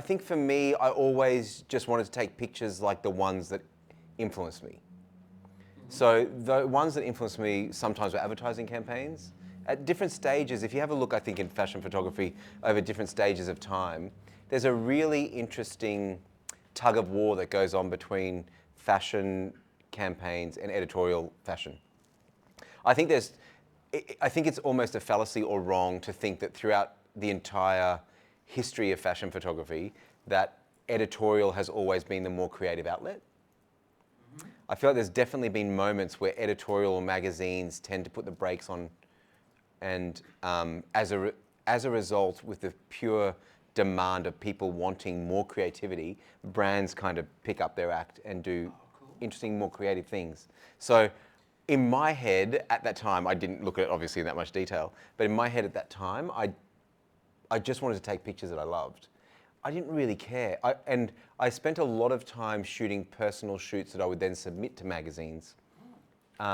think for me, I always just wanted to take pictures like the ones that influenced me. So the ones that influenced me sometimes were advertising campaigns. At different stages, if you have a look, I think, in fashion photography over different stages of time, there's a really interesting tug of war that goes on between fashion campaigns and editorial fashion. I think it's almost a fallacy or wrong to think that throughout the entire history of fashion photography that editorial has always been the more creative outlet. I feel like there's definitely been moments where editorial magazines tend to put the brakes on, and as a result, with the pure demand of people wanting more creativity, brands kind of pick up their act and do interesting, more creative things. So in my head at that time, I didn't look at it obviously in that much detail, but in my head at that time, I just wanted to take pictures that I loved. I didn't really care. And I spent a lot of time shooting personal shoots that I would then submit to magazines,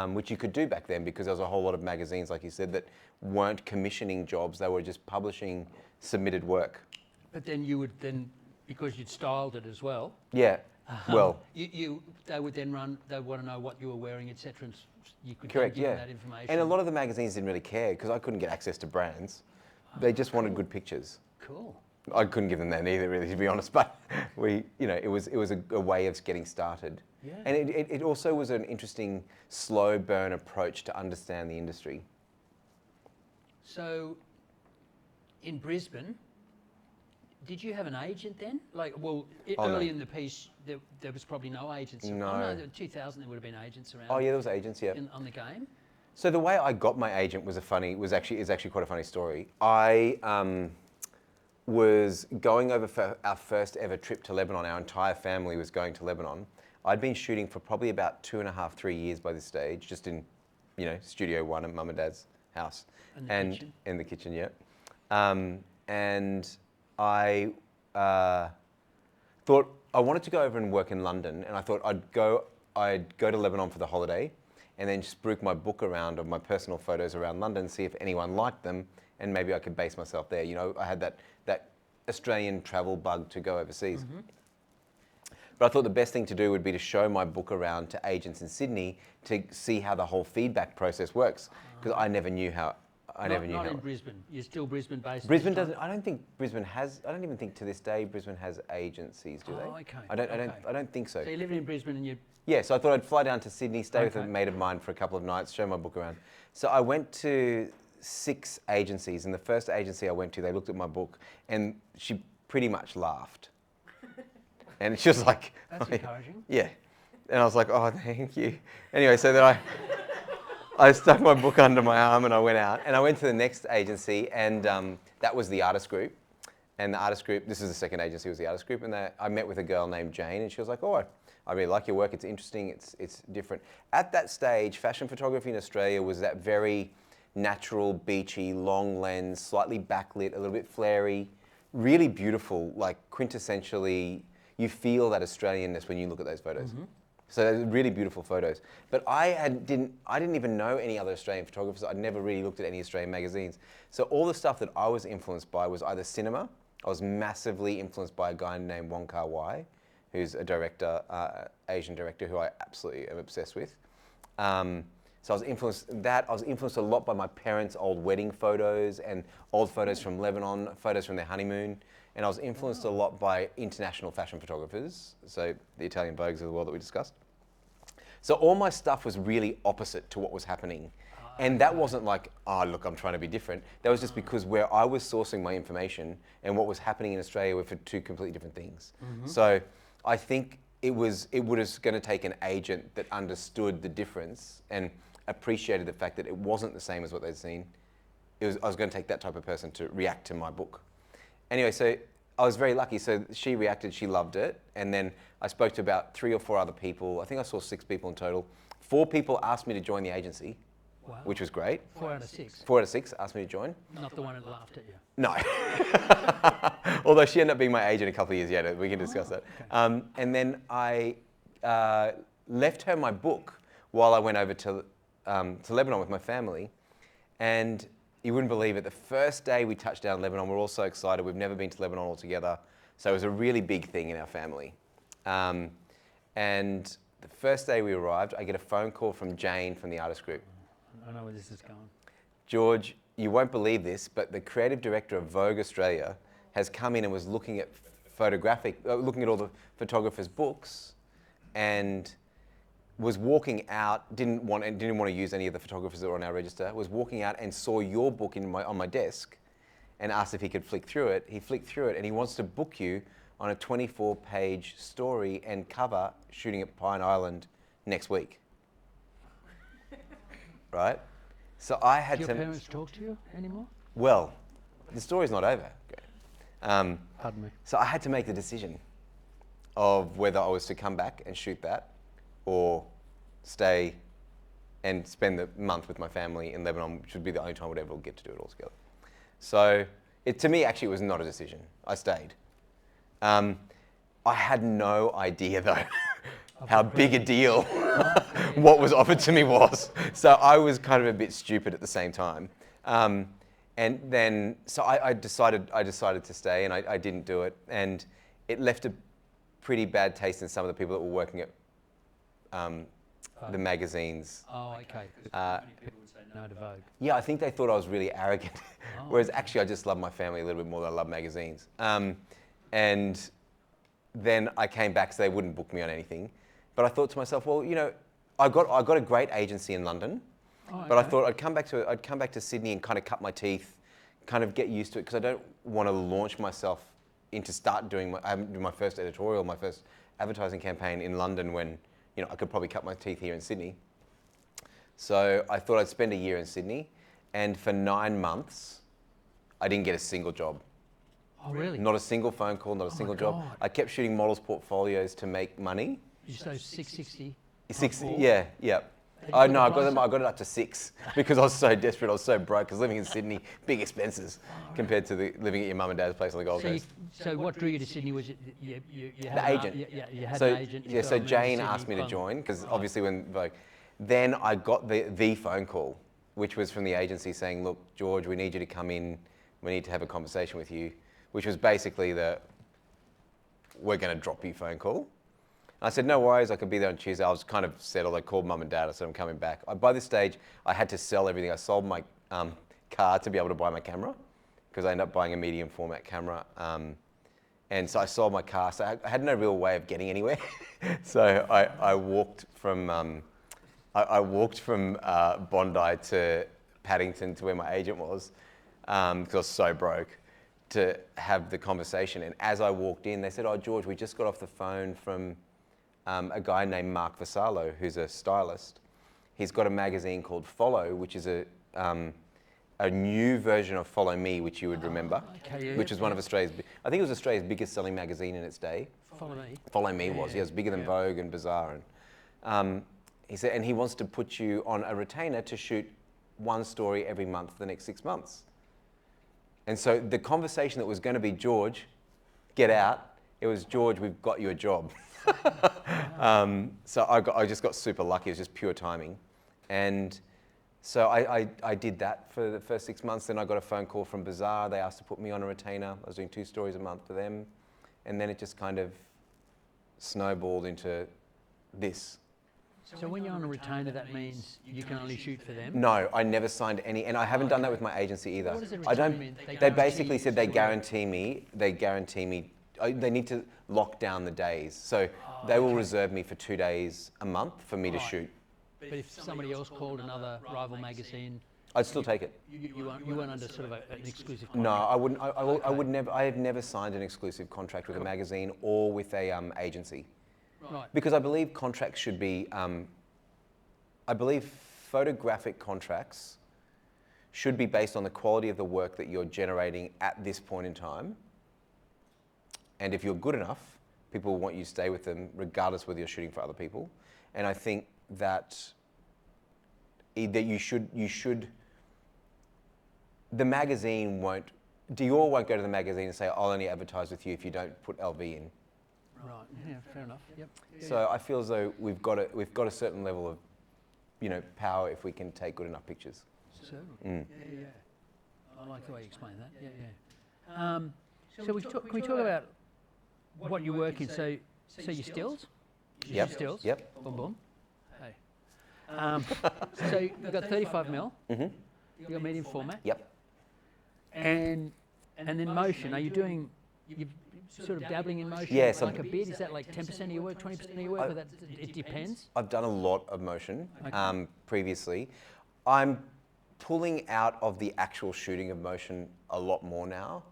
which you could do back then because there was a whole lot of magazines, like you said, that weren't commissioning jobs. They were just publishing submitted work. But then you would then, because you'd styled it as well. Yeah, well. They would then they want to know what you were wearing, etc. And you could Correct, give them yeah. that information. And a lot of the magazines didn't really care because I couldn't get access to brands. They just wanted good pictures. Cool. I couldn't give them that either, really, to be honest. But it was a way of getting started. Yeah. And it also was an interesting slow burn approach to understand the industry. So, in Brisbane, did you have an agent then? Early in the piece, there was probably no agents. No. Oh, no, in 2000 there would have been agents around. Oh yeah, there was agents, yeah. On the game. So the way I got my agent is actually quite a funny story. I was going over for our first ever trip to Lebanon. Our entire family was going to Lebanon. I'd been shooting for probably about 2.5, 3 years by this stage, just in, Studio One at Mum and Dad's house. Kitchen. In the kitchen, yeah. And I thought I wanted to go over and work in London, and I thought I'd go to Lebanon for the holiday, and then spruik my book around of my personal photos around London, see if anyone liked them, and maybe I could base myself there. I had that Australian travel bug to go overseas. Mm-hmm. But I thought the best thing to do would be to show my book around to agents in Sydney to see how the whole feedback process works, because I never knew how. Not in Brisbane. You're still Brisbane based. Brisbane doesn't. I don't think Brisbane has. I don't even think to this day Brisbane has agencies. Do they? Oh, okay. I don't think so. So you're living in Brisbane and you. Yeah. So I thought I'd fly down to Sydney, stay with a mate of mine for a couple of nights, show my book around. So I went to 6 agencies, and the first agency I went to, they looked at my book, and she pretty much laughed. And she was like, "That's encouraging." Yeah. And I was like, "Oh, thank you." Anyway, so then I stuck my book under my arm and I went out. And I went to the next agency, and that was the Artist Group. And the Artist Group, this is the second agency, was the Artist Group. And I met with a girl named Jane, and she was like, "Oh, I really like your work. It's interesting. It's different." At that stage, fashion photography in Australia was that very natural, beachy, long lens, slightly backlit, a little bit flary, really beautiful, like quintessentially, you feel that Australianness when you look at those photos. Mm-hmm. So they're really beautiful photos. But I didn't even know any other Australian photographers. I'd never really looked at any Australian magazines. So all the stuff that I was influenced by was either cinema. I was massively influenced by a guy named Wong Kar-wai, who's a director, Asian director, who I absolutely am obsessed with. So I was influenced a lot by my parents' old wedding photos and old photos from Lebanon, photos from their honeymoon. And I was influenced a lot by international fashion photographers, so the Italian Vogues of the world that we discussed. So all my stuff was really opposite to what was happening. And that wasn't like, oh, look, I'm trying to be different. That was just because where I was sourcing my information and what was happening in Australia were for 2 completely different things. Mm-hmm. So I think it was going to take an agent that understood the difference and appreciated the fact that it wasn't the same as what they'd seen. I was going to take that type of person to react to my book. Anyway, so I was very lucky. So she reacted, she loved it. And then I spoke to about 3 or 4 other people. I think I saw 6 people in total. 4 people asked me to join the agency, wow, which was great. 4 out of 6. 4 out of 6 asked me to join. Not the one that laughed at you. No. Although she ended up being my agent a couple of years later. We can discuss that. Okay. And then I left her my book while I went over to Lebanon with my family. And you wouldn't believe it, the first day we touched down in Lebanon, we're all so excited. We've never been to Lebanon all together. So it was a really big thing in our family. And the first day we arrived, I get a phone call from Jane from the artist group. I know where this is going. George, you won't believe this, but the creative director of Vogue Australia has come in and was looking at looking at all the photographers' books, and was walking out. Didn't want to use any of the photographers that were on our register. Was walking out and saw your book on my desk, and asked if he could flick through it. He flicked through it, and he wants to book you on a 24-page story and cover shooting at Pine Island next week. Right? So I had Do your parents talk to you anymore? Well, the story's not over. Pardon me. So I had to make the decision of whether I was to come back and shoot that, or stay and spend the month with my family in Lebanon, which would be the only time I would ever get to do it all together. So to me, actually, it was not a decision. I stayed. I had no idea, though, how big a deal what was offered to me was. So I was kind of a bit stupid at the same time. And then, so I decided to stay, and I didn't do it. And it left a pretty bad taste in some of the people that were working at the magazines. Oh, okay. Many people would say no to Vogue. Yeah, I think they thought I was really arrogant. Whereas actually I just love my family a little bit more than I love magazines. And then I came back so they wouldn't book me on anything. But I thought to myself, well, you know, I got a great agency in London. Oh, okay. But I thought I'd come back to Sydney and kind of cut my teeth, kind of get used to it, because I don't want to launch myself into start doing my first editorial, my first advertising campaign in London when, you know, I could probably cut my teeth here in Sydney. So I thought I'd spend a year in Sydney, and for 9 months, I didn't get a single job. Oh, really? Not a single phone call, not a single job. I kept shooting models' portfolios to make money. You say 660? 60, yeah. I got it up to 6 because I was so desperate. I was so broke because living in Sydney, big expenses compared to living at your mum and dad's place on the Gold Coast. So what drew you to Sydney was it you had the agent? You had an agent. Yeah, so Jane asked me to join because obviously when Vogue. Then I got the phone call, which was from the agency saying, look, George, we need you to come in. We need to have a conversation with you, which was basically we're going to drop you phone call. I said, no worries, I could be there on Tuesday. I was kind of settled. I called mum and dad. I said, I'm coming back. By this stage, I had to sell everything. I sold my car to be able to buy my camera because I ended up buying a medium format camera. And so I sold my car. So I had no real way of getting anywhere. So I walked from Bondi to Paddington to where my agent was because I was so broke to have the conversation. And as I walked in, they said, oh, George, we just got off the phone from a guy named Mark Vassallo, who's a stylist. He's got a magazine called Follow, which is a new version of Follow Me, which you would remember, which was one of Australia's, I think it was Australia's biggest selling magazine in its day. Follow Me? Follow Me was, yeah, it was bigger than Vogue and Bazaar. And, he said, and he wants to put you on a retainer to shoot one story every month for the next 6 months. And so the conversation that was going to be, George, get out, it was, George, we've got you a job. So I just got super lucky. It was just pure timing. And so I did that for the first 6 months. Then I got a phone call from Bazaar. They asked to put me on a retainer. I was doing 2 stories a month for them. And then it just kind of snowballed into this. So when you're on a retainer, that means you can only shoot for them? No, I never signed any, and I haven't done that with my agency either. What does a retainer mean? They basically said they guarantee me, they need to lock down the days. So they will reserve me for 2 days a month for me to shoot. But if somebody else called another rival magazine, I'd still take it. You weren't under sort of an exclusive contract? No, I wouldn't. I would never. I have never signed an exclusive contract with a magazine or with a agency. Right. Because I believe contracts should be, I believe photographic contracts should be based on the quality of the work that you're generating at this point in time. And if you're good enough, people will want you to stay with them regardless whether you're shooting for other people. And I think that you should, the magazine won't, Dior won't go to the magazine and say, I'll only advertise with you if you don't put LV in. Right. Yeah. Fair enough. Yep. So I feel as though we've got a certain level of, power if we can take good enough pictures. Certainly. Yeah. I like the way you explain that. Yeah. So can we talk about what you work in, so you stills? You Yep. shoot stills? Yep. Boom, boom. Hey. So you've got 35 mil. Mm-hmm. You've got medium format. Yep. And then motion. Are you doing? You sort of dabbling in motion. Yes, like a bit. Is that like 10% of your work, 20% of your work, or that it depends? I've done a lot of motion Okay. previously. I'm pulling out of the actual shooting of motion a lot more now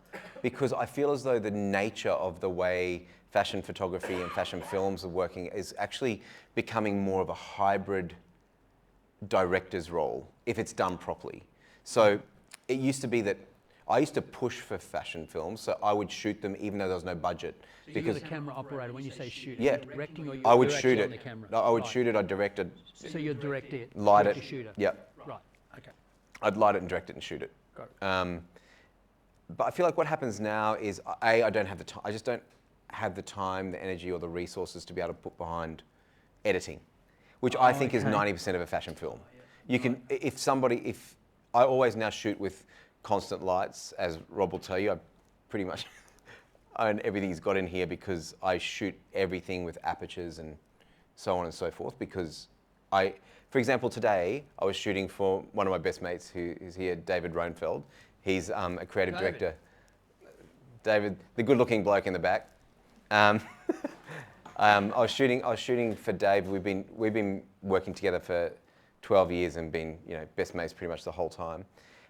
because I feel as though the nature of the way fashion photography and fashion films are working is actually becoming more of a hybrid director's role if it's done properly. So it used to be that I used to push for fashion films, so I would shoot them even though there was no budget. So you're the camera operator when you say shoot. Yeah, Are you directing or I would you're shoot actually it. on the camera? No, I would Right. shoot it. I'd direct it, So you'd direct it. light direct it. the shooter. Yep. Right. Okay. I'd light it and direct it and shoot it. Got it. But I feel like what happens now is I don't have the time. I just don't have the time, the energy, or the resources to be able to put behind editing, which I think is okay. 90% of a fashion film. You can, if I always now shoot with constant lights, as Rob will tell you, I pretty much own everything he's got in here because I shoot everything with apertures and so on and so forth because for example, today I was shooting for one of my best mates who is here, David Roenfeld. He's a creative director. David, the good-looking bloke in the back. I was shooting for Dave. We've been working together for 12 years and been best mates pretty much the whole time.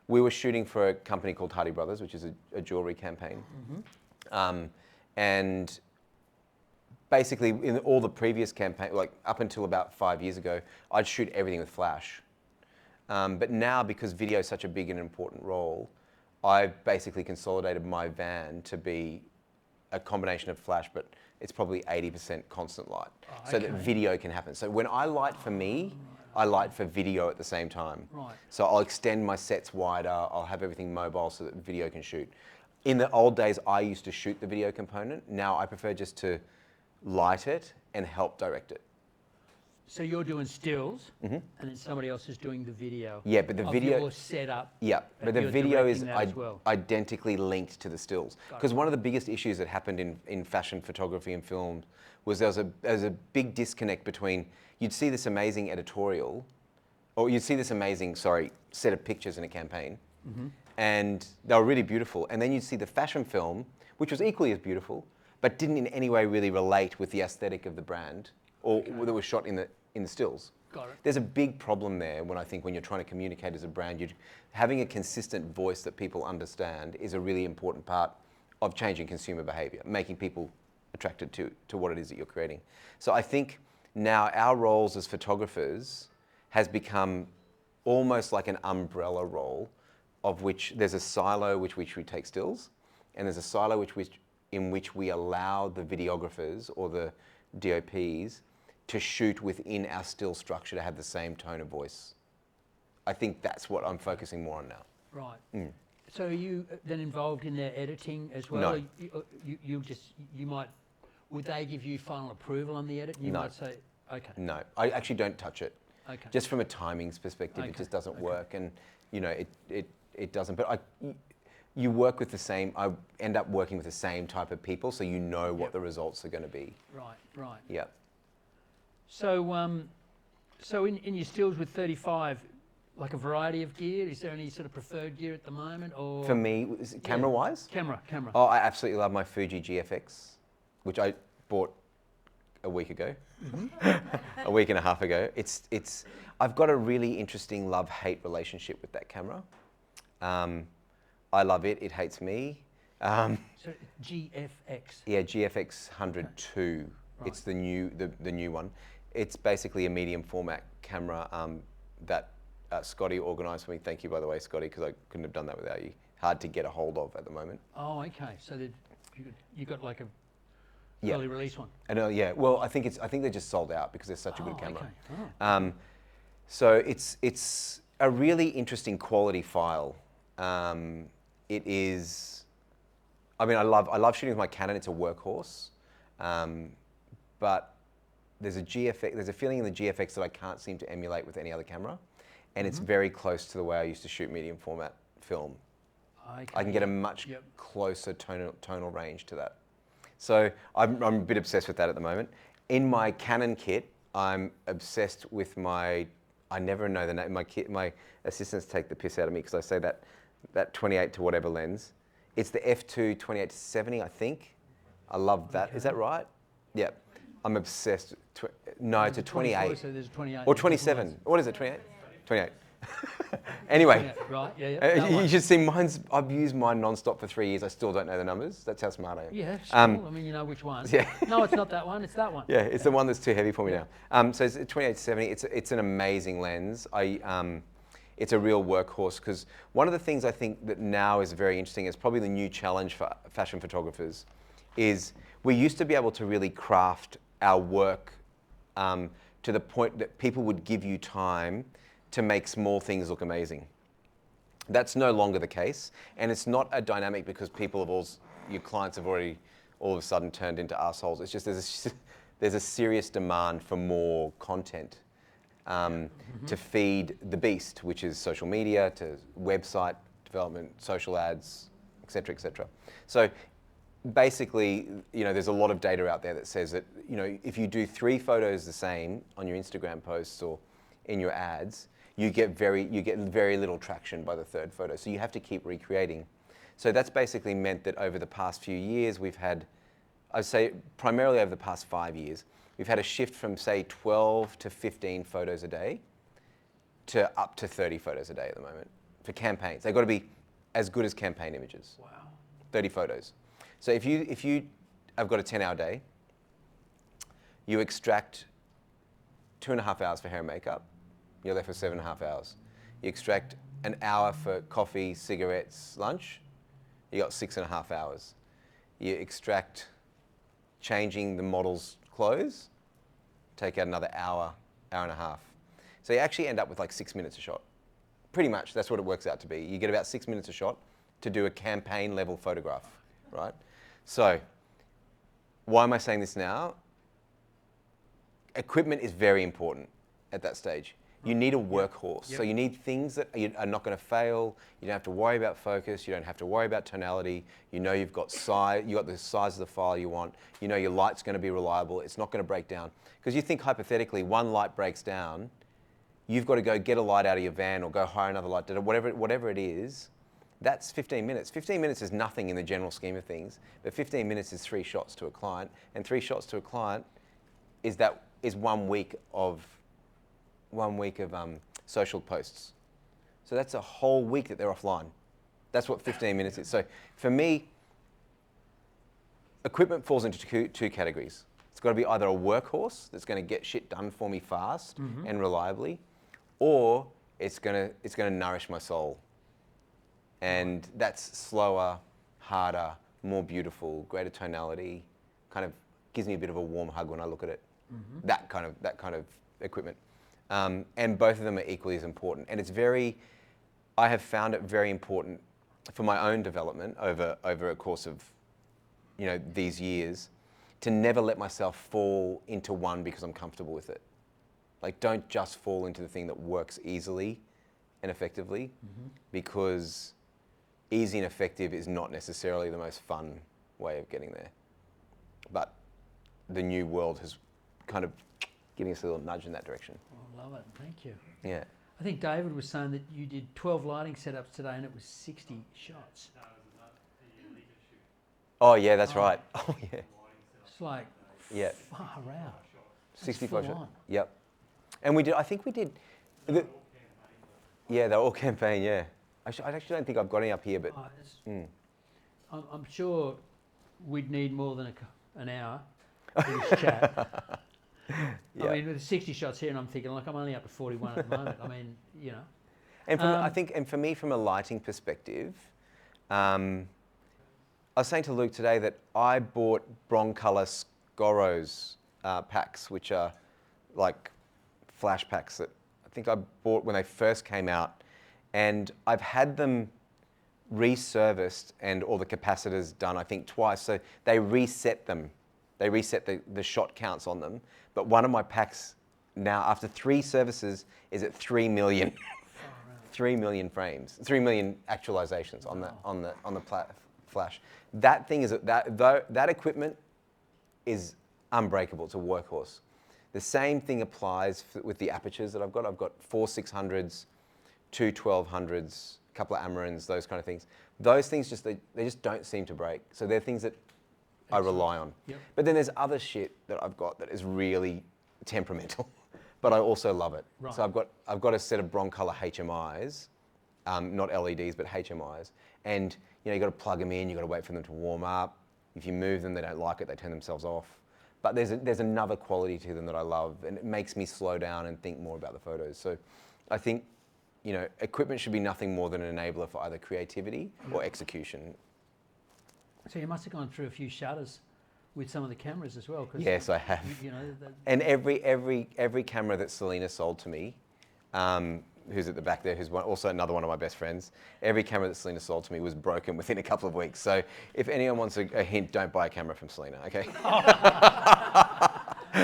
We were shooting for a company called Hardy Brothers, which is a jewelry campaign, and basically in all the previous campaign, like up until about 5 years ago, I'd shoot everything with flash. But now, because video is such a big and important role, I've basically consolidated my van to be a combination of flash, but it's probably 80% constant light, so that video can happen. So when I light for me, I light for video at the same time. Right. So I'll extend my sets wider, I'll have everything mobile so that video can shoot. In the old days, I used to shoot the video component. Now I prefer just to light it and help direct it. So you're doing stills, and then somebody else is doing the video. Yeah, but the video your setup. Yeah, but the you're video is directing that as well. identically linked to the stills. Because one of the biggest issues that happened in fashion photography and film was there was a big disconnect between, you'd see this amazing editorial, or you'd see this amazing, set of pictures in a campaign, and they were really beautiful. And then you'd see the fashion film, which was equally as beautiful, but didn't in any way really relate with the aesthetic of the brand, or that was shot in the stills. Got it. There's a big problem there when you're trying to communicate as a brand, having a consistent voice that people understand is a really important part of changing consumer behavior, making people attracted to what it is that you're creating. So I think now our roles as photographers has become almost like an umbrella role, of which there's a silo which we take stills, and there's a silo in which we allow the videographers or the DOPs to shoot within our still structure to have the same tone of voice. I think that's what I'm focusing more on now. Right. So are you then involved in their editing as well? No. Would they give you final approval on the edit? You No. might say, okay. No, I actually don't touch it. Okay. Just from a timings perspective, it just doesn't work, and it doesn't. But you work with the same. I end up working with the same type of people, so you know what the results are going to be. Right. Yeah. So, so in your stills with 35, like a variety of gear, is there any sort of preferred gear at the moment, or? For me, camera-wise? Camera. Oh, I absolutely love my Fuji GFX, which I bought a week ago, a week and a half ago. I've got a really interesting love-hate relationship with that camera. I love it. It hates me. So GFX. Yeah, GFX 102. Right. It's the new one. It's basically a medium format camera that Scotty organised for me. Thank you, by the way, Scotty, because I couldn't have done that without you. Hard to get a hold of at the moment. Oh, okay. So you got like a early release one. And yeah. Well, I think they're just sold out because they're such a good camera. Okay. Oh. So it's a really interesting quality file. It is. I mean, I love shooting with my Canon. It's a workhorse, but there's a feeling in the GFX that I can't seem to emulate with any other camera, and it's very close to the way I used to shoot medium format film. Okay. I can get a much closer tonal range to that. So I'm a bit obsessed with that at the moment. In my Canon kit, I'm obsessed with I never know the name. My assistants take the piss out of me because I say that 28 to whatever lens. It's the f2 28 to 70, I think. I love that. Okay. Is that right? Yeah. I'm obsessed. No, it's a 28. So there's 28. Or 27. What is it, 28? 28. Anyway. Right, yeah. You should see I've used mine non-stop for 3 years. I still don't know the numbers. That's how smart I am. Yeah, sure. I mean, you know which one. Yeah. No, it's not that one. It's that one. Yeah, it's the one that's too heavy for me now. So it's 28 to 70. It's an amazing lens. It's a real workhorse because one of the things I think that now is very interesting is probably the new challenge for fashion photographers is we used to be able to really craft our work to the point that people would give you time to make small things look amazing. That's no longer the case, and it's not a dynamic because your clients have already all of a sudden turned into assholes. It's just there's a serious demand for more content to feed the beast, which is social media, to website development, social ads, etc., etc. So basically, there's a lot of data out there that says that, if you do 3 photos the same on your Instagram posts or in your ads, you get very little traction by the 3rd photo. So you have to keep recreating. So that's basically meant that over the past few years, we've had, I'd say primarily over the past 5 years, we've had a shift from say 12 to 15 photos a day to up to 30 photos a day at the moment for campaigns. They've got to be as good as campaign images. Wow. 30 photos. So if you have got a 10-hour day, you extract 2.5 hours for hair and makeup, you're left with 7.5 hours. You extract an hour for coffee, cigarettes, lunch, you got 6.5 hours. You extract changing the model's clothes, take out another hour, hour and a half. So you actually end up with like 6 minutes a shot. Pretty much, that's what it works out to be. You get about 6 minutes a shot to do a campaign level photograph, right? So, why am I saying this now? Equipment is very important at that stage. You need a workhorse. Yep. So you need things that are not going to fail. You don't have to worry about focus. You don't have to worry about tonality. You've got size. You got the size of the file you want. Your light's going to be reliable. It's not going to break down. Because you think hypothetically, one light breaks down, you've got to go get a light out of your van or go hire another light. Whatever it is, that's 15 minutes. 15 minutes is nothing in the general scheme of things. But 15 minutes is 3 shots to a client, and 3 shots to a client is 1 week of social posts. So that's a whole week that they're offline. That's what 15 minutes is. So for me, equipment falls into two categories. It's got to be either a workhorse that's going to get shit done for me fast and reliably, or it's going to nourish my soul. And that's slower, harder, more beautiful, greater tonality, kind of gives me a bit of a warm hug when I look at it. That kind of equipment. And both of them are equally as important. And I have found it very important for my own development over a course of, these years, to never let myself fall into one because I'm comfortable with it. Like, don't just fall into the thing that works easily and effectively, because easy and effective is not necessarily the most fun way of getting there. But the new world has kind of giving us a little nudge in that direction. I love it. Thank you. Yeah. I think David was saying that you did 12 lighting setups today and it was 60 shots. Oh yeah, that's right. Oh yeah. It's like far out. 65 shots. Yep. And I think we did. Yeah, they're all campaign. Yeah. I actually don't think I've got any up here, but. I'm sure we'd need more than an hour for this chat. Yep. I mean, with 60 shots here, and I'm thinking, I'm only up to 41 at the moment. I mean, And I think, and for me, from a lighting perspective, I was saying to Luke today that I bought Broncolor Scoros packs, which are like flash packs that I think I bought when they first came out, and I've had them reserviced and all the capacitors done, I think twice. So they reset them. They reset the shot counts on them. But one of my packs now, after 3 services, is at 3 million. 3 million frames, 3 million actualizations on the flash. That thing is that equipment is unbreakable. It's a workhorse. The same thing applies with the apertures that I've got. I've got 4 600s, 2 1200s, a couple of Amarins, those kind of things. Those things they just don't seem to break. So they're things that I rely on. Yep. But then there's other shit that I've got that is really temperamental, but I also love it. Right. So I've got a set of Broncolor HMIs, not LEDs, but HMIs. And you got to plug them in, you've got to wait for them to warm up. If you move them, they don't like it, they turn themselves off. But there's another quality to them that I love, and it makes me slow down and think more about the photos. So I think, equipment should be nothing more than an enabler for either creativity or execution. So you must have gone through a few shutters with some of the cameras as well. Yes, I have. And every camera that Selena sold to me, who's at the back there, who's also another one of my best friends, every camera that Selena sold to me was broken within a couple of weeks. So if anyone wants a hint, don't buy a camera from Selena, okay?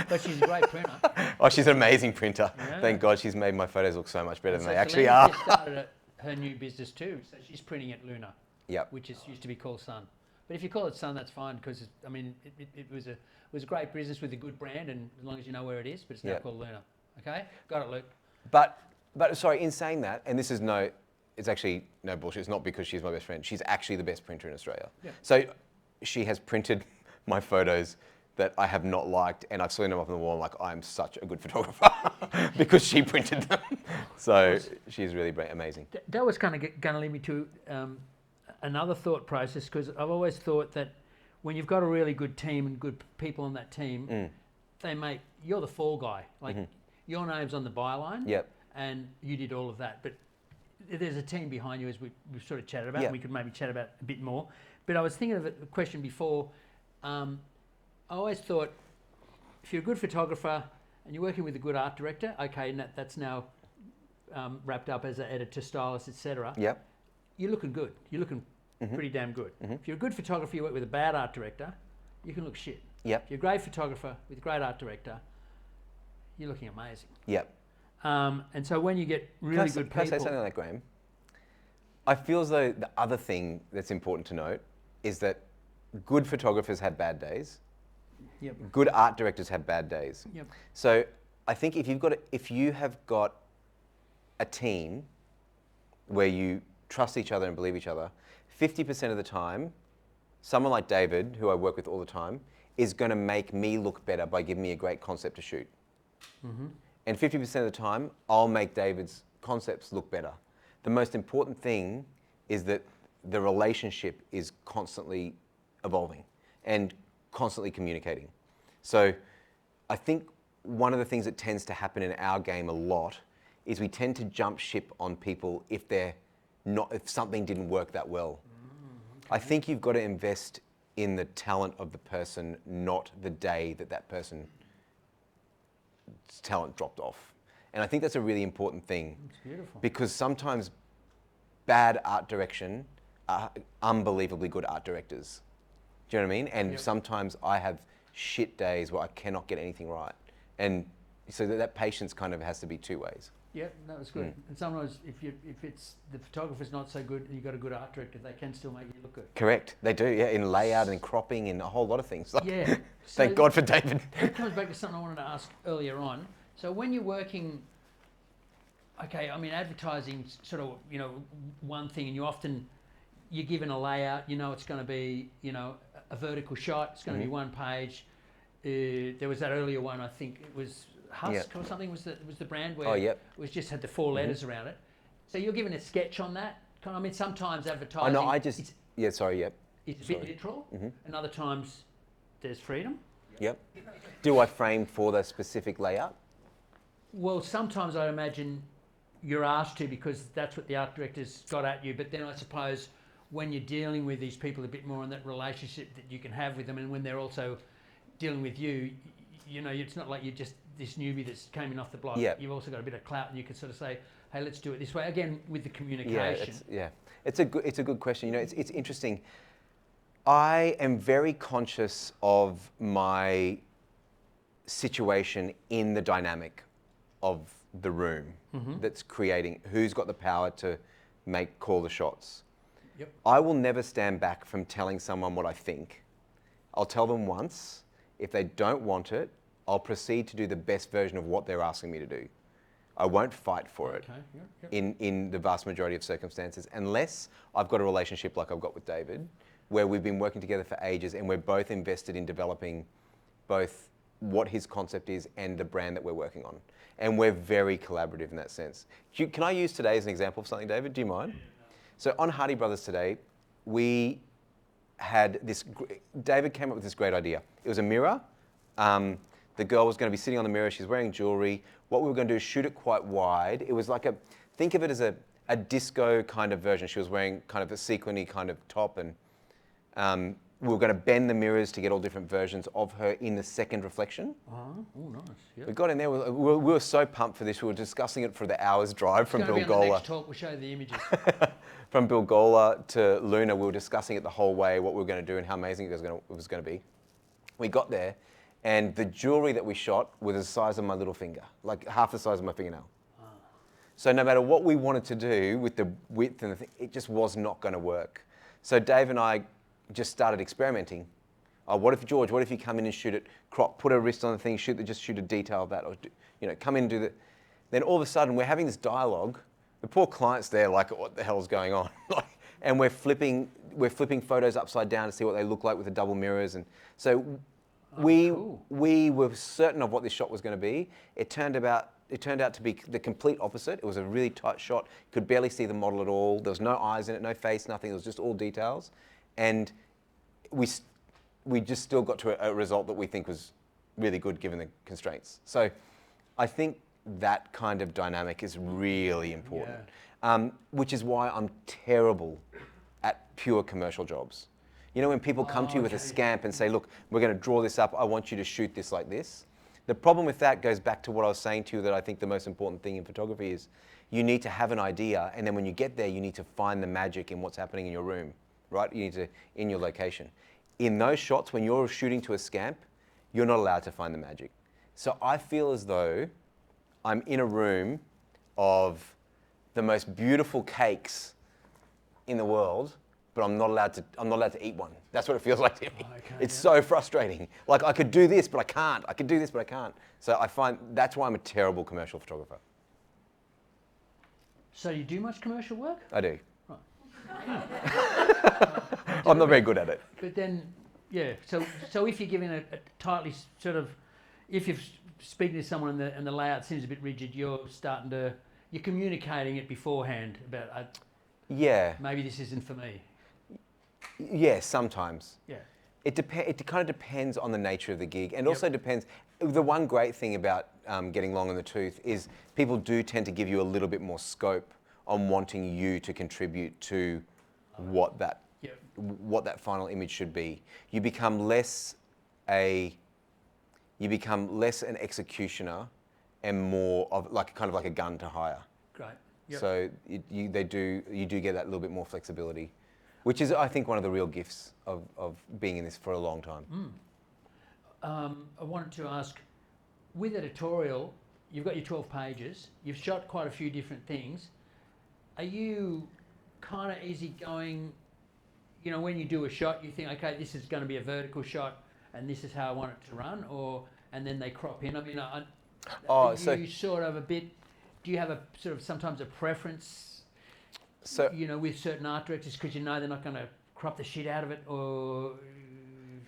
But she's a great printer. Oh, she's an amazing printer. Yeah. Thank God she's made my photos look so much better than they actually Selena are. just started her new business too. So she's printing at Luna, Yep. which used to be called Sun. But if you call it Sun, that's fine because it was a great business with a good brand, and as long as you know where it is. But it's now Yep. called Luna. Okay, got it, Luke. But sorry, in saying that, and this is it's actually no bullshit. It's not because she's my best friend. She's actually the best printer in Australia. Yeah. So she has printed my photos that I have not liked, and I've seen them up on the wall. Like, I'm such a good photographer because she printed them. So she's really amazing. That was kind of going to lead me to another thought process, because I've always thought that when you've got a really good team and good people on that team, you're the fall guy. Like your name's on the byline. Yep. And you did all of that, but there's a team behind you, as we've sort of chatted about. Yep. And we could maybe chat about a bit more. But I was thinking of a question before. I always thought, if you're a good photographer and you're working with a good art director, okay, and that's now wrapped up as an editor, stylist, etc. Yep. You're looking good. You're looking pretty damn good. If you're a good photographer, you work with a bad art director, you can look shit. Yep. If you're a great photographer with a great art director, you're looking amazing. Yep. And so when you get really good people... Can I say something like that, Graham? I feel as though the other thing that's important to note is that good photographers have bad days. Yep. Good art directors have bad days. Yep. So I think if you have got a team where you trust each other and believe each other, 50% of the time, someone like David, who I work with all the time, is going to make me look better by giving me a great concept to shoot. And 50% of the time, I'll make David's concepts look better. The most important thing is that the relationship is constantly evolving and constantly communicating. So I think one of the things that tends to happen in our game a lot is we tend to jump ship on people if something didn't work that well. Okay. I think you've got to invest in the talent of the person, not the day that person's talent dropped off. And I think that's a really important thing. It's beautiful. Because sometimes bad art direction are unbelievably good art directors. Do you know what I mean? And sometimes I have shit days where I cannot get anything right. And so that patience kind of has to be two ways. Yeah, that was good. And sometimes if it's the photographer's not so good and you've got a good art director, they can still make you look good. Correct. They do, yeah, in layout and cropping and a whole lot of things. Like, yeah. Thank God for David. That comes back to something I wanted to ask earlier on. So when you're working, okay, I mean, advertising's sort of, one thing, and you're given a layout, it's going to be, a vertical shot, it's going to be one page. There was that earlier one, I think it was Husk or something was the brand where it was just had the 4 letters around it. So you're given a sketch on that. I mean, sometimes advertising. Oh no, it's a bit literal, and other times there's freedom. Yep. Do I frame for the specific layout? Well, sometimes I imagine you're asked to because that's what the art director's got at you. But then I suppose when you're dealing with these people a bit more in that relationship that you can have with them, and when they're also dealing with you, it's not like you're just this newbie that's came in off the block. Yep. You've also got a bit of clout, and you can sort of say, "Hey, let's do it this way." Again, with the communication. It's a good question. It's interesting. I am very conscious of my situation in the dynamic of the room that's creating, who's got the power to call the shots. Yep. I will never stand back from telling someone what I think. I'll tell them once, If they don't want it, I'll proceed to do the best version of what they're asking me to do. I won't fight for it in the vast majority of circumstances, unless I've got a relationship like I've got with David, where we've been working together for ages and we're both invested in developing both what his concept is and the brand that we're working on. And we're very collaborative in that sense. Can I use today as an example of something, David? Do you mind? So on Hardy Brothers today, we had this, David came up with this great idea. It was a mirror. The girl was going to be sitting on the mirror. She's wearing jewelry. What we were going to do is shoot it quite wide. It was like think of it as a disco kind of version. She was wearing kind of a sequiny kind of top, and we were going to bend the mirrors to get all different versions of her in the second reflection. Oh, nice. Yep. We got in there. We were so pumped for this. We were discussing it for the hour's drive from Bilgola. Bilgola. Next talk, we'll show you the images. From Bilgola to Luna, we were discussing it the whole way, what we were going to do and how amazing it was going to be. We got there, and the jewelry that we shot was the size of my little finger, like half the size of my fingernail. So no matter what we wanted to do with the width and the thing, it just was not going to work. So Dave and I just started experimenting. What if you come in and shoot it, put a wrist on the thing, just shoot a detail of that, or come in and do that. Then all of a sudden we're having this dialogue. The poor client's there, like, what the hell's going on? And we're flipping photos upside down to see what they look like with the double mirrors, and so we were certain of what this shot was going to be. It turned out to be the complete opposite. It was a really tight shot. You could barely see the model at all. There was no eyes in it, no face, nothing. It was just all details, and we just still got to a result that we think was really good given the constraints. So I think that kind of dynamic is really important, which is why I'm terrible at pure commercial jobs. You know, when people come to you with a scamp and say, look, we're going to draw this up, I want you to shoot this like this. The problem with that goes back to what I was saying to you, that I think the most important thing in photography is you need to have an idea, and then when you get there, you need to find the magic in what's happening in your room, right? You need to, in your location. In those shots, when you're shooting to a scamp, you're not allowed to find the magic. So I feel as though I'm in a room of the most beautiful cakes in the world, but I'm not allowed to eat one. That's what it feels like to me. It's so frustrating. Like, I could do this, but I can't. I could do this, but I can't. So I find that's why I'm a terrible commercial photographer. So you do much commercial work? I do. Right. I'm not very good at it. But then, so if you're given a tightly sort of, if you're speaking to someone and the layout seems a bit rigid, you're communicating it beforehand about, maybe this isn't for me. Yeah, sometimes. Yeah. It kind of depends on the nature of the gig, and also depends. The one great thing about getting long in the tooth is people do tend to give you a little bit more scope on wanting you to contribute to what that final image should be. You become less an executioner and more of kind of like a gun to hire. Great. Yep. So you do get that little bit more flexibility, which is, I think, one of the real gifts of being in this for a long time. I wanted to ask, with editorial, you've got your 12 pages, you've shot quite a few different things. Are you kind of easygoing? You know, when you do a shot, you think, okay, this is going to be a vertical shot, and this is how I want it to run, and then they crop in. I mean, do you have a sort of sometimes a preference? So, with certain art directors, because they're not going to crop the shit out of it, or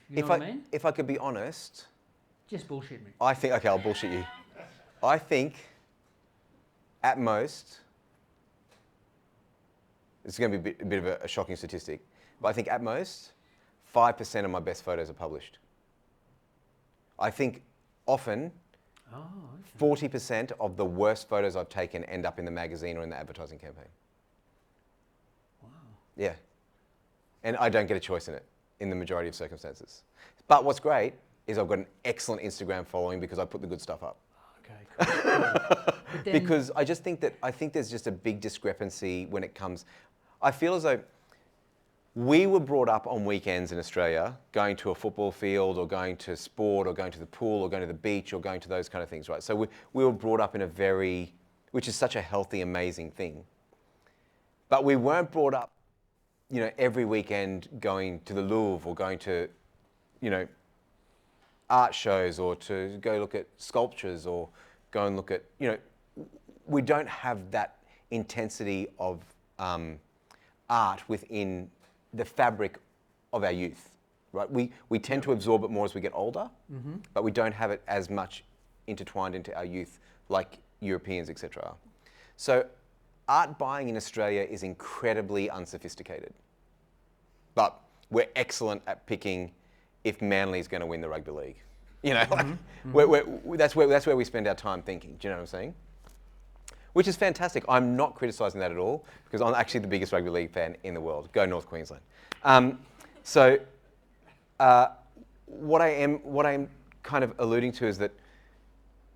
you know what I mean? If I could be honest, just bullshit me. I think, okay, I'll bullshit you. I think, at most, it's going to be a bit of a shocking statistic, but I think at most, 5% of my best photos are published. I think often, 40% of the worst photos I've taken end up in the magazine or in the advertising campaign. Wow. Yeah. And I don't get a choice in it in the majority of circumstances. But what's great is I've got an excellent Instagram following because I put the good stuff up. Okay, cool. Because I think there's just a big discrepancy when it comes. I feel as though we were brought up on weekends in Australia, going to a football field or going to sport or going to the pool or going to the beach or going to those kind of things, right? So we were brought up in which is such a healthy, amazing thing. But we weren't brought up, every weekend going to the Louvre or going to, art shows or to go look at sculptures or go and look at, we don't have that intensity of art within the fabric of our youth, right? We tend to absorb it more as we get older, but we don't have it as much intertwined into our youth like Europeans, etc. So art buying in Australia is incredibly unsophisticated, but we're excellent at picking if Manly's going to win the rugby league. That's where we spend our time thinking. Do you know what I'm saying? Which is fantastic. I'm not criticising that at all because I'm actually the biggest rugby league fan in the world. Go North Queensland. What I am kind of alluding to is that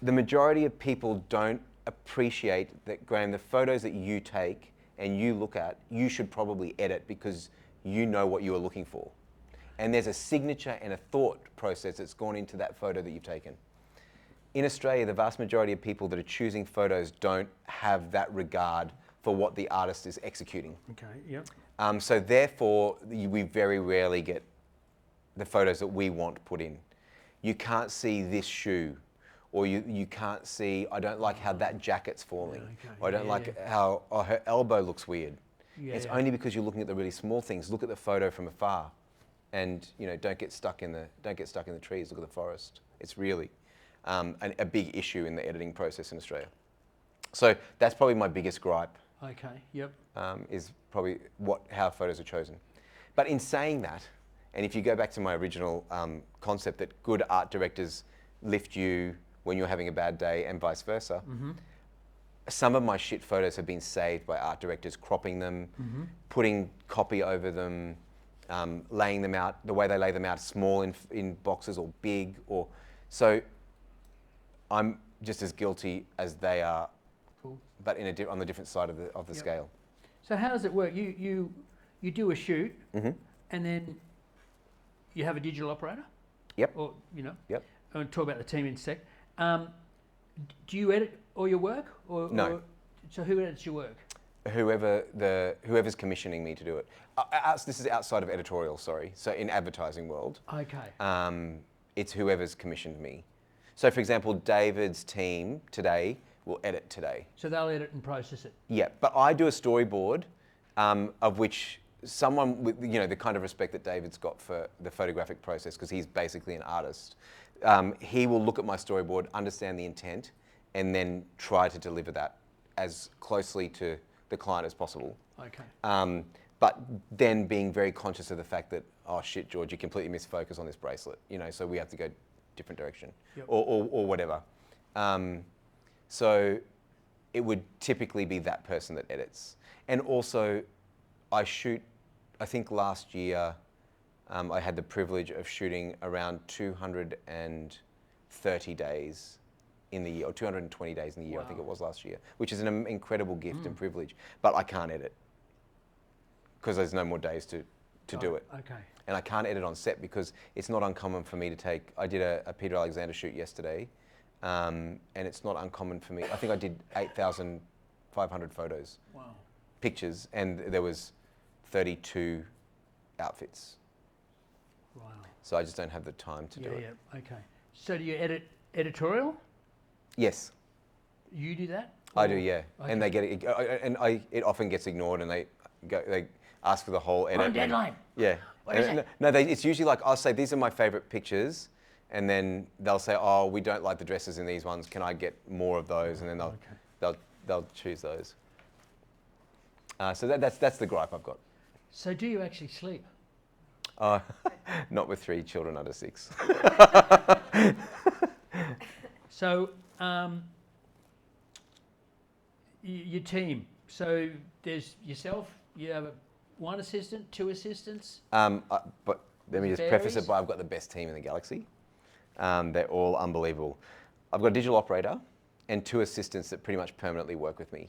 the majority of people don't appreciate that, Graham, the photos that you take and you look at, you should probably edit because you know what you are looking for. And there's a signature and a thought process that's gone into that photo that you've taken. In Australia, the vast majority of people that are choosing photos don't have that regard for what the artist is executing. Okay, yep. So therefore, we very rarely get the photos that we want put in. You can't see this shoe, or you can't see, I don't like how that jacket's falling, or I don't like how her elbow looks weird. It's only because you're looking at the really small things. Look at the photo from afar, and don't get stuck in the trees. Look at the forest. It's really a big issue in the editing process in Australia. So that's probably my biggest gripe. Okay. Yep. Is probably how photos are chosen. But in saying that, and if you go back to my original concept that good art directors lift you when you're having a bad day and vice versa, some of my shit photos have been saved by art directors, cropping them, putting copy over them, laying them out, the way they lay them out, small in boxes or big, or so I'm just as guilty as they are, but on the different side of the scale. So how does it work? You do a shoot, and then you have a digital operator. Yep. Or Yep. I'll talk about the team in a sec. Do you edit all your work, or no? So who edits your work? Whoever's commissioning me to do it. This is outside of editorial, sorry. So in advertising world. Okay. It's whoever's commissioned me. So for example, David's team today will edit today. So they'll edit and process it. Yeah, but I do a storyboard, of which someone with the kind of respect that David's got for the photographic process, because he's basically an artist. He will look at my storyboard, understand the intent, and then try to deliver that as closely to the client as possible. Okay. But then being very conscious of the fact that, oh shit, George, you completely missed focus on this bracelet. So we have to go different direction, or whatever. So it would typically be that person that edits. And also, I think last year, I had the privilege of shooting around 230 days in the year, or 220 days in the year, I think it was last year, which is an incredible gift and privilege. But I can't edit because there's no more days to do it. Okay. And I can't edit on set because it's not uncommon for me to take, I did a Peter Alexander shoot yesterday, and it's not uncommon for me. I think I did 8,500 photos, pictures, and there was 32 outfits. Wow. So I just don't have the time to do it. Yeah, okay. So do you edit editorial? Yes. You do that? I do, yeah. Okay. And they get it, it often gets ignored, and they ask for the whole edit. On deadline. Yeah. What is it? No, it's usually like, I'll say, these are my favorite pictures, and then they'll say, oh, we don't like the dresses in these ones. Can I get more of those? And then they'll choose those. So that's the gripe I've got. So do you actually sleep? Not with 3 children under 6. So your team. So there's yourself. You have one assistant, 2 assistants. But let me just preface it by I've got the best team in the galaxy. They're all unbelievable. I've got a digital operator and 2 assistants that pretty much permanently work with me.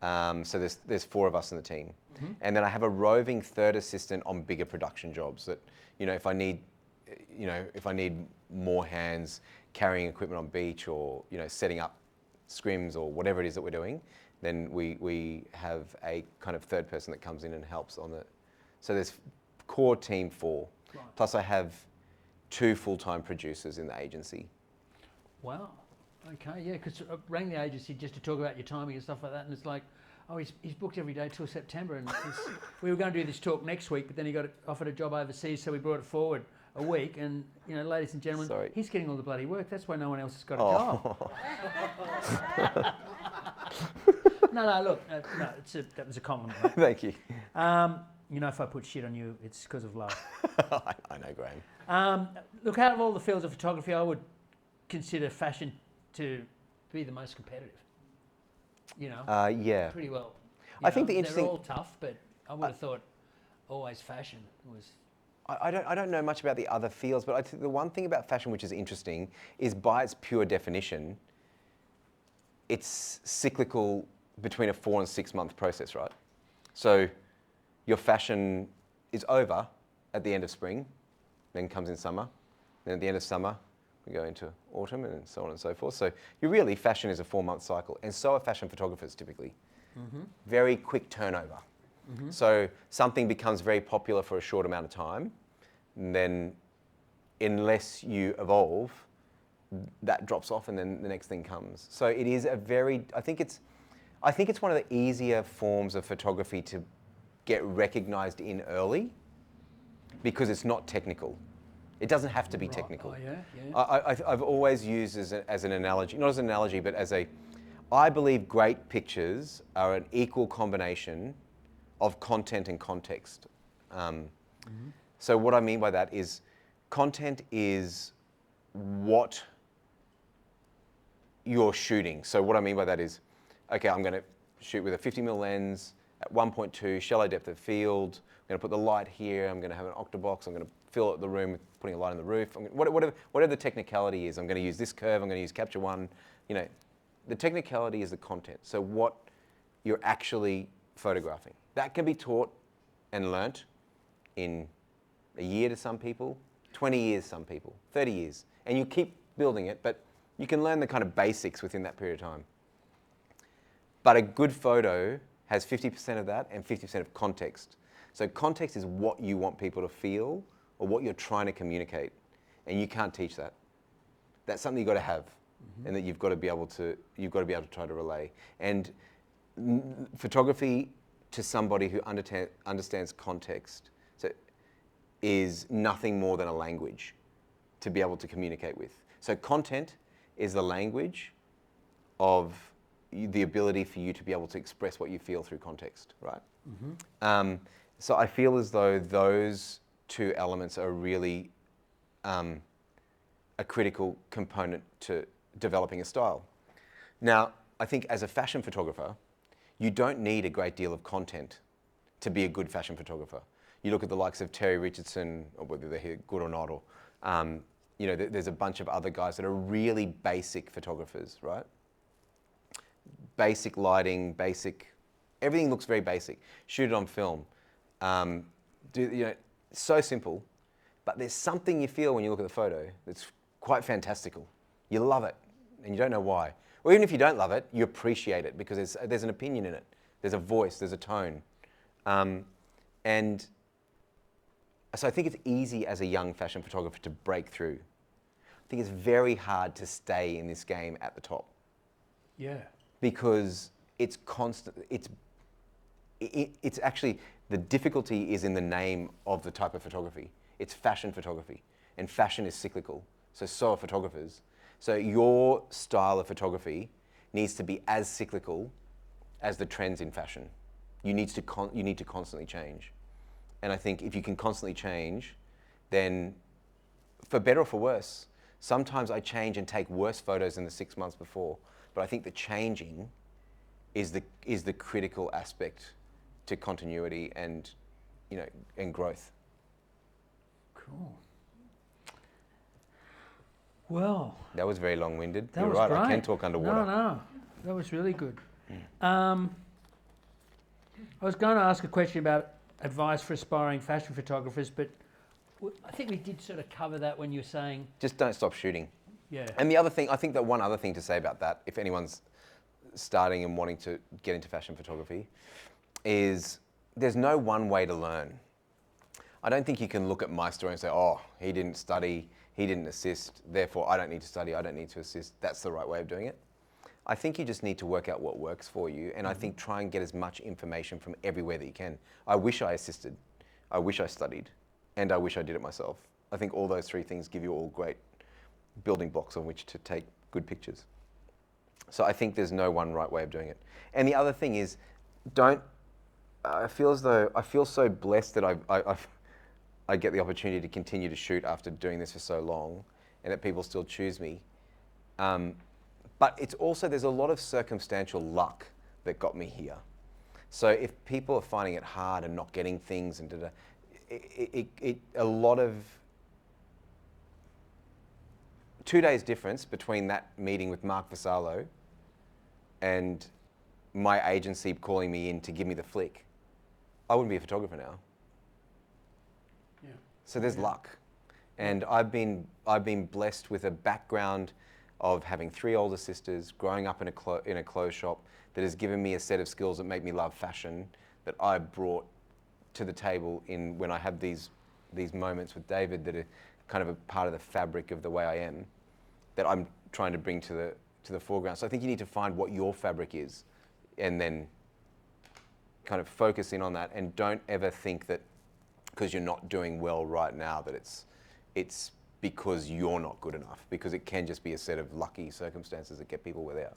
So there's 4 of us in the team. And then I have a roving 3rd assistant on bigger production jobs that, if I need more hands carrying equipment on beach, or, setting up scrims or whatever it is that we're doing, then we have a kind of 3rd person that comes in and helps on the, so there's core team 4. Right. Plus I have 2 full-time producers in the agency. Wow. Okay, yeah, because I rang the agency just to talk about your timing and stuff like that, and it's like, oh, he's booked every day till September, and we were going to do this talk next week, but then he got offered a job overseas, so we brought it forward a week, and, you know, ladies and gentlemen, Sorry. he's getting all the bloody work. That's why no one else has got a job. No, look, no, that was a compliment. Mate. Thank you. You know, if I put shit on you, it's because of love. I know, Graham. Look, out of all the fields of photography, I would consider fashion to be the most competitive. You know, Yeah. pretty well. I think the interesting... They're all tough, but I would have thought always fashion was... I don't know much about the other fields, but I think the one thing about fashion which is interesting is by its pure definition, it's cyclical between a 4 and 6 month process, right? So your fashion is over at the end of spring, then comes in summer, then at the end of summer, we go into autumn and so on and so forth. So fashion is a 4-month cycle, and so are fashion photographers typically. Mm-hmm. Very quick turnover. Mm-hmm. So something becomes very popular for a short amount of time, and then unless you evolve, that drops off and then the next thing comes. So it is I think it's one of the easier forms of photography to get recognized in early because it's not technical. It doesn't have to be technical. Oh, yeah. I've always used as an analogy, not as an analogy, but I believe great pictures are an equal combination of content and context. So what I mean by that is content is what you're shooting. So what I mean by that is, okay, I'm going to shoot with a 50mm lens at 1.2, shallow depth of field. I'm going to put the light here. I'm going to have an octabox. I'm going to fill out the room with putting a light on the roof. Whatever the technicality is, I'm going to use this curve. I'm going to use Capture One. You know, the technicality is the content. So what you're actually photographing. That can be taught and learnt in a year to some people, 20 years some people, 30 years. And you keep building it, but you can learn the kind of basics within that period of time. But a good photo has 50% of that and 50% of context. So context is what you want people to feel or what you're trying to communicate. And you can't teach that. That's something you've got to have, and that you've got to be able to try to relay. And photography to somebody who understands context is nothing more than a language to be able to communicate with. So content is the language of the ability for you to be able to express what you feel through context, right? Mm-hmm. So I feel as though those 2 elements are really a critical component to developing a style. Now, I think as a fashion photographer, you don't need a great deal of content to be a good fashion photographer. You look at the likes of Terry Richardson, or whether they're good or not, or you know, there's a bunch of other guys that are really basic photographers, right? Basic lighting, everything looks very basic. Shoot it on film. So simple, but there's something you feel when you look at the photo that's quite fantastical. You love it, and you don't know why. Or even if you don't love it, you appreciate it because there's an opinion in it. There's a voice, there's a tone. And so I think it's easy as a young fashion photographer to break through. I think it's very hard to stay in this game at the top. Yeah. Because it's constant, it's actually, the difficulty is in the name of the type of photography. It's fashion photography, and fashion is cyclical, so are photographers. So your style of photography needs to be as cyclical as the trends in fashion. You need to constantly change. And I think if you can constantly change, then for better or for worse, sometimes I change and take worse photos than the 6 months before. But I think the changing is the critical aspect to continuity and, you know, and growth. Cool. Well, that was very long-winded. That You're was right. great. I can talk underwater. No, that was really good. I was going to ask a question about advice for aspiring fashion photographers, but I think we did sort of cover that when you were saying... Just don't stop shooting. Yeah. And the other thing, I think that one other thing to say about that, if anyone's starting and wanting to get into fashion photography, is there's no one way to learn. I don't think you can look at my story and say, oh, he didn't study, he didn't assist, therefore I don't need to study, I don't need to assist. That's the right way of doing it. I think you just need to work out what works for you, and I think try and get as much information from everywhere that you can. I wish I assisted, I wish I studied, and I wish I did it myself. I think all those three things give you all great building blocks on which to take good pictures. So I think there's no one right way of doing it. And the other thing is, I feel so blessed that I get the opportunity to continue to shoot after doing this for so long, and that people still choose me. But it's also, there's a lot of circumstantial luck that got me here. So if people are finding it hard and not getting things and a lot of 2 days difference between that meeting with Mark Vassallo and my agency calling me in to give me the flick, I wouldn't be a photographer now. Yeah. So there's luck. And I've been blessed with a background of having 3 older sisters, growing up in a clothes shop that has given me a set of skills that make me love fashion that I brought to the table when I have these moments with David that are kind of a part of the fabric of the way I am, that I'm trying to bring to the foreground. So I think you need to find what your fabric is and then kind of focus in on that, and don't ever think that because you're not doing well right now that it's because you're not good enough, because it can just be a set of lucky circumstances that get people where they are.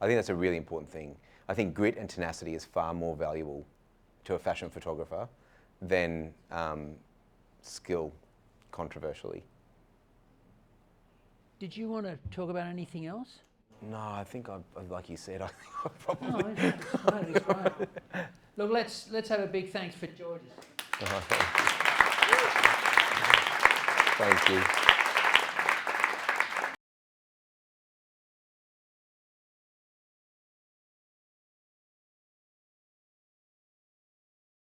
I think that's a really important thing. I think grit and tenacity is far more valuable to a fashion photographer than skill, controversially. Did you want to talk about anything else? No, I think like you said, I think I probably... No, it's fine. Look, let's have a big thanks for George's. Thank you.